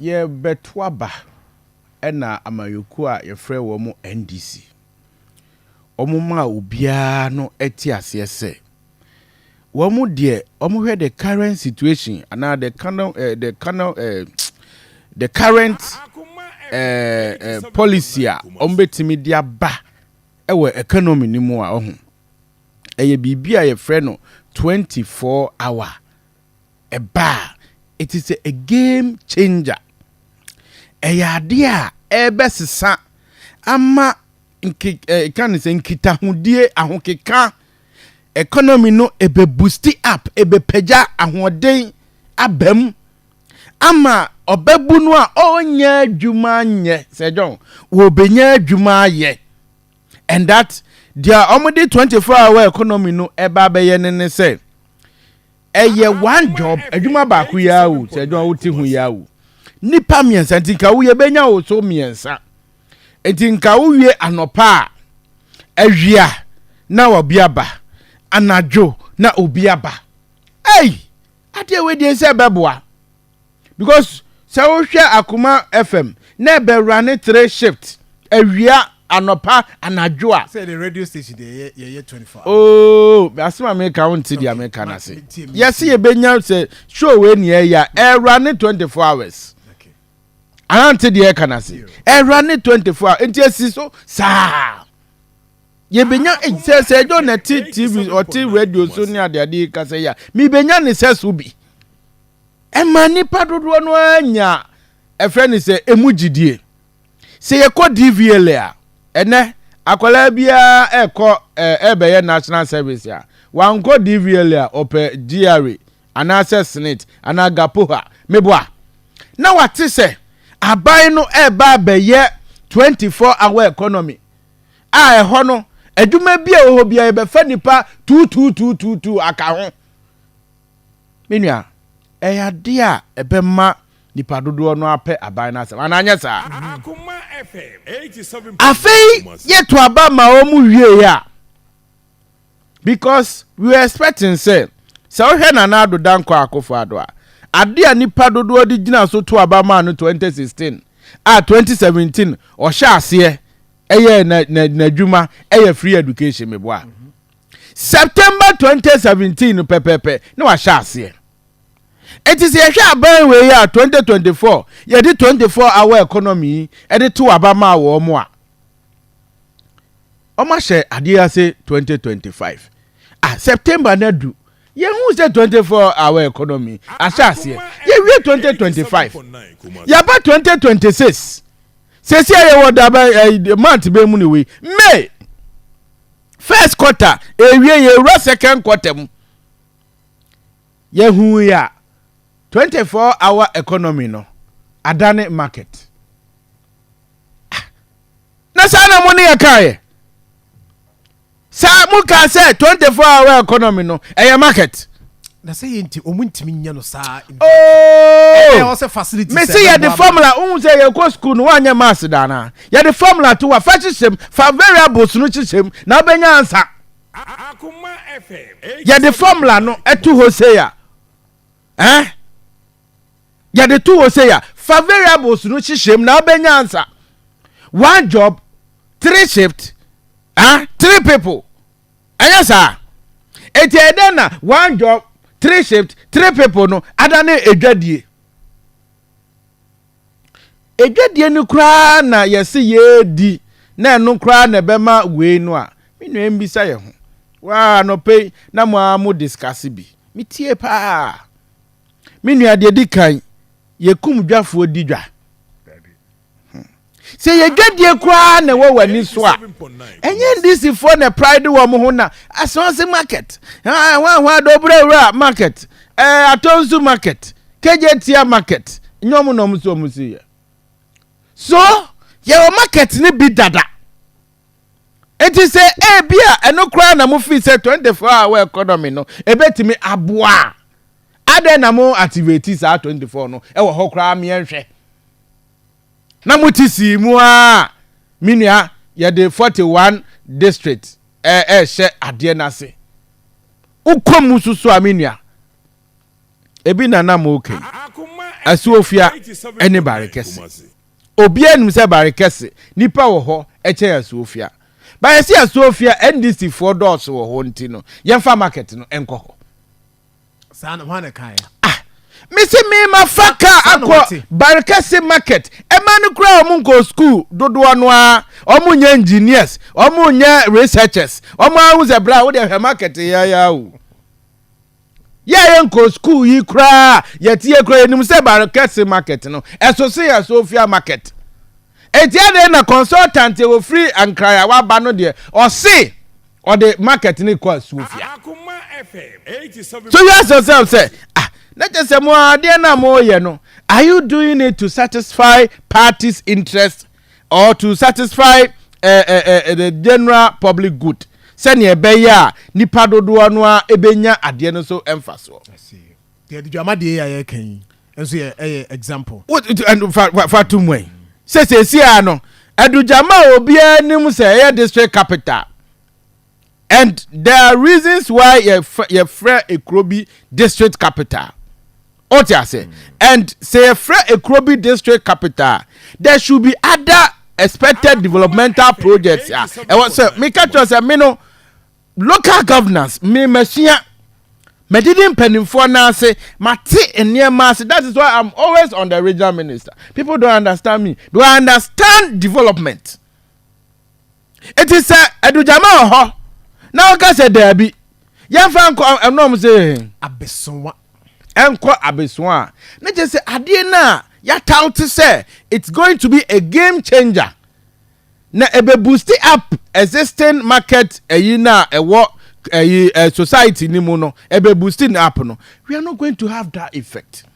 ye betwaba ena amayoku a yefrɛ wo mo NDC omuma obia no eti asese wo mo de omo hwɛ the current situation and the current policy a ombetimi dia ba ewe economy ni mu a ohu eye bibia yefrɛ no 24 hour eba. It is a game changer. Eyadea ebesisa ama kan se nkita hodie ahokeka economy no ebe boost up ebe peja ahoden abam ama obebu no a onya adwuma nye sejon wo benya adwuma ye and that their omodi 24-hour economy no eba beye ne say eye one job adwuma ba ku ya wo sejon wo ti hu ya wo nipa miensa ntinka wo ye benya wo so miensa ntinka wo wie anopa awia na obiaba anajo na obiaba ade we dey say beboa because say wo hwe Akoma FM na be run 3 shift awia anopa anajo a say the radio station dey ye 24 hours. Oh asema me count the America na say yes ye benya say show we ne ya run 24 hours. Anante de kana say run 24 hours enti asi so sa ye benya say jo na TV or radio so ne ade ka say ya mi benya ne say so bi emani padodo no anya efre ni say emugidie say ye ko DVL a ene akola bia eko ebeye national service ya wan ko DVL a ope GRA ana Senate ana gapoha meboa na wate say abai no eba beye 24-hour economy a eho no adwuma bia wo bia be fa nipa 2222 aka ho menua eya dia ebema nipa dodo no apɛ aban na asɛm ananya saa Akoma FM 87. afei yeto aba ma o mu wie ya because we were expecting say wo hwɛ na na ado danko akofo ado a ade a nipa dodo di gina so to aba ma no 2016 2017 o hya ase eye na dwuma eye free education meboa September 2017 pepepe na wa hya ase. It is a share by way 2024. You did 24-hour economy, and two Abama or more. Oma share idea say 2025. September nedu. You who said 24-hour economy? Ashasi. You we 2025. You about 2026. Say you what the month be money we May. First quarter, second quarter. You who ya 24-hour economy no adane market na sana money akaye sa muka say 24-hour economy no e market na say enti omuntimi nya no sa oh facility me say ya the formula say you go school no anya mass dana ya the formula to wa fa chisem fa variables no chisem na benya ansa Akoma FM ya the formula no etu ho say ya ya the two say ya for variables no chishem na benya answer one job 3 shift 3 people ayasa eti na one job 3 shift 3 people no adane edwadie ni kra na yesi ye di na enu kra na bema we no a minu embisa ye ho wa no pay na mo discuss bi mitie pa minu ade di kan yekum dwafo didwa se ye gadie kwa na wo wani so a enye ndisi for na pride wo mo ho na asonse market wa dobra market atonsu market kejetia market nyom no mso musi so ye market ni bi dada enti se bia eno kwa na mo fi se 24-hour economy no ebetimi aboa ade na mo activate sa 24 no e wo hokra me enhwe na mutisi mu a minua ye de 41 district she ade na se ukomu susu a minua ebi na mo okay asuofia ene barekese obi anim se barekese nipa wo ho eche asuofia ba yesi asuofia NDC for doors wo ho ntino yemfa market no enko ho sana hwana kai misi mi mafaka akọ barekese market emanu kura omunko school dodo no a omunye engineers omunye researchers omunye bra wo de market ya o ye nko school yi kura yetie kura enim se barekese market no eso se ya Sofia market etia de na consultant wo free ankara wa ba no de o se o de market ni kwa Sofia Akoma FM 87. so you ask yourself say let us say more there na more ye no are you doing it to satisfy parties interest or to satisfy the general public good send ye be ya nipa dodo no a ebenya ade no so emphasis I see the dwama de ya kan enso ye example what and for tumwe say si ano adujama obi anim say ye district capital and there are reasons why ye free Ekrobi district capital. What you say? And say free Ekrobi district capital, there should be other expected developmental projects. Yeah, and what say? Me catch us me no local governance. Me machine. Me didn't penny for now say mati near mass. That is why I'm always on the regional minister. People don't understand me. Do I understand development? It is a edujama ho. Now I say there be. Yamfa nko enom say abesonwa. Enko abeswa na je say ade na ya tout say it's going to be a game changer na ebe boost up existing market na ewo society ni mu no ebe boosting up no we are not going to have that effect